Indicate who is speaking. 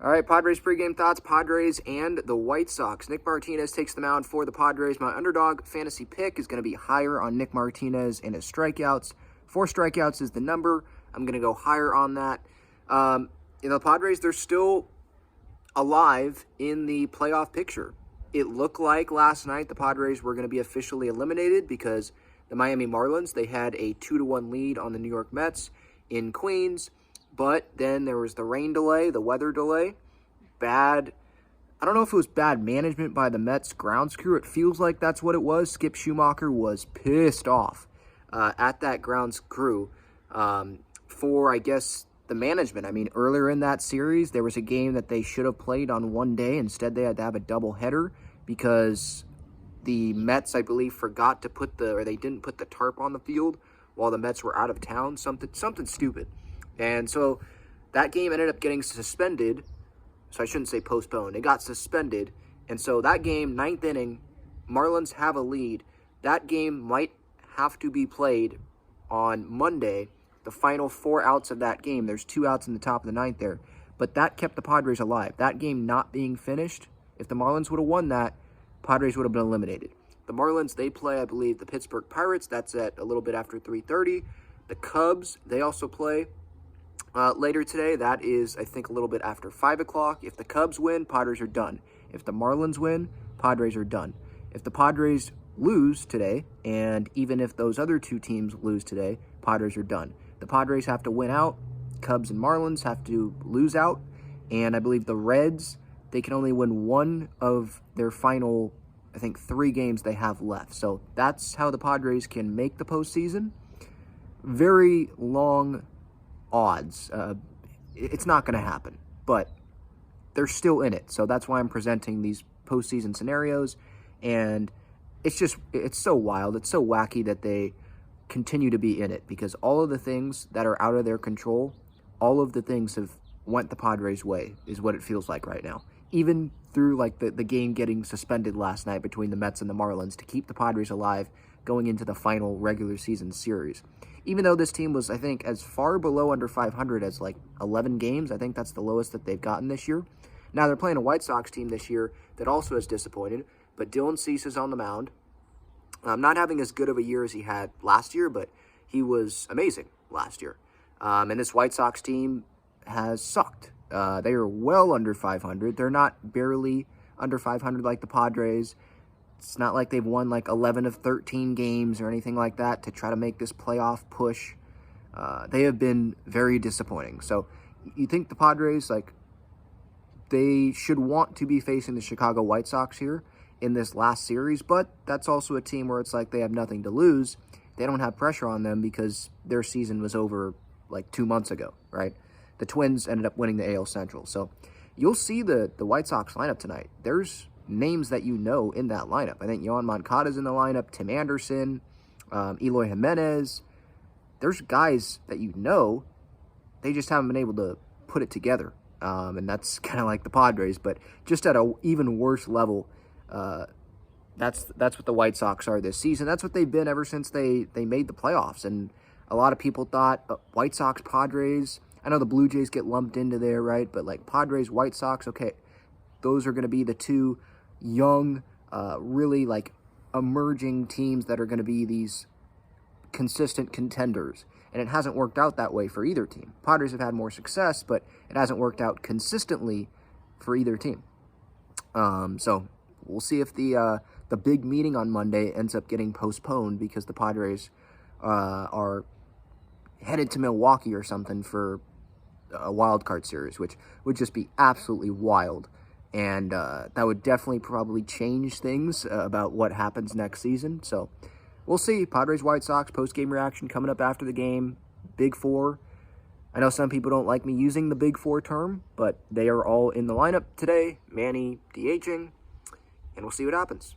Speaker 1: All right, Padres pregame thoughts, Padres and the White Sox. Nick Martinez takes the mound for the Padres. My Underdog Fantasy pick is going to be higher on Nick Martinez and his strikeouts. 4 strikeouts is the number. I'm going to go higher on that. The Padres, they're still alive in the playoff picture. It looked like last night the Padres were going to be officially eliminated because the Miami Marlins, they had a 2-1 lead on the New York Mets in Queens. But then there was the rain delay, the weather delay. I don't know if it was bad management by the Mets grounds crew. It feels like that's what it was. Skip Schumacher was pissed off at that grounds crew for, I guess, the management. I mean, earlier in that series, there was a game that they should have played on one day. Instead, they had to have a doubleheader because the Mets, I believe, forgot to they didn't put the tarp on the field while the Mets were out of town. Something stupid. And so that game ended up getting suspended. So I shouldn't say postponed. It got suspended. And so that game, 9th inning, Marlins have a lead. That game might have to be played on Monday. The final 4 outs of that game. There's 2 outs in the top of the 9th there. But that kept the Padres alive. That game not being finished, if the Marlins would have won that, Padres would have been eliminated. The Marlins, they play, I believe, the Pittsburgh Pirates. That's at a little bit after 3:30. The Cubs, they also play later today. That is, I think, a little bit after 5 o'clock. If the Cubs win, Padres are done. If the Marlins win, Padres are done. If the Padres lose today, and even if those other 2 teams lose today, Padres are done. The Padres have to win out. Cubs and Marlins have to lose out. And I believe the Reds, they can only win 1 of their final, I think, 3 games they have left. So that's how the Padres can make the postseason. Very long odds. It's not going to happen, but they're still in it. So that's why I'm presenting these postseason scenarios. And it's so wild. It's so wacky that they continue to be in it because all of the things that are out of their control, all of the things have went the Padres' way is what it feels like right now. Even through like the game getting suspended last night between the Mets and the Marlins to keep the Padres alive going into the final regular season series. Even though this team was, I think, as far below under 500 as like 11 games, I think that's the lowest that they've gotten this year. Now they're playing a White Sox team this year that also has disappointed, but Dylan Cease is on the mound. Not having as good of a year as he had last year, but he was amazing last year. And this White Sox team has sucked. They are well under 500. They're not barely under 500 like the Padres. It's not like they've won like 11 of 13 games or anything like that to try to make this playoff push. They have been very disappointing. So you think the Padres, like, they should want to be facing the Chicago White Sox here in this last series, but that's also a team where it's like they have nothing to lose. They don't have pressure on them because their season was over like 2 months ago, right? The Twins ended up winning the AL Central. So you'll see the White Sox lineup tonight. There's names that you know in that lineup. I think Yohan Moncada's in the lineup, Tim Anderson, Eloy Jimenez. There's guys that you know, they just haven't been able to put it together. And that's kind of like the Padres, but just at an even worse level. That's what the White Sox are this season. That's what they've been ever since they made the playoffs. And a lot of people thought White Sox, Padres, I know the Blue Jays get lumped into there, right? But like Padres, White Sox, okay, those are going to be the 2 young, really like emerging teams that are going to be these consistent contenders. And it hasn't worked out that way for either team. Padres have had more success, but it hasn't worked out consistently for either team. So we'll see if the big meeting on Monday ends up getting postponed because the Padres are headed to Milwaukee or something for a wild card series, which would just be absolutely wild. And that would definitely probably change things about what happens next season. So we'll see. Padres, White Sox, post-game reaction coming up after the game. Big 4. I know some people don't like me using the Big 4 term, but they are all in the lineup today. Manny DHing, and we'll see what happens.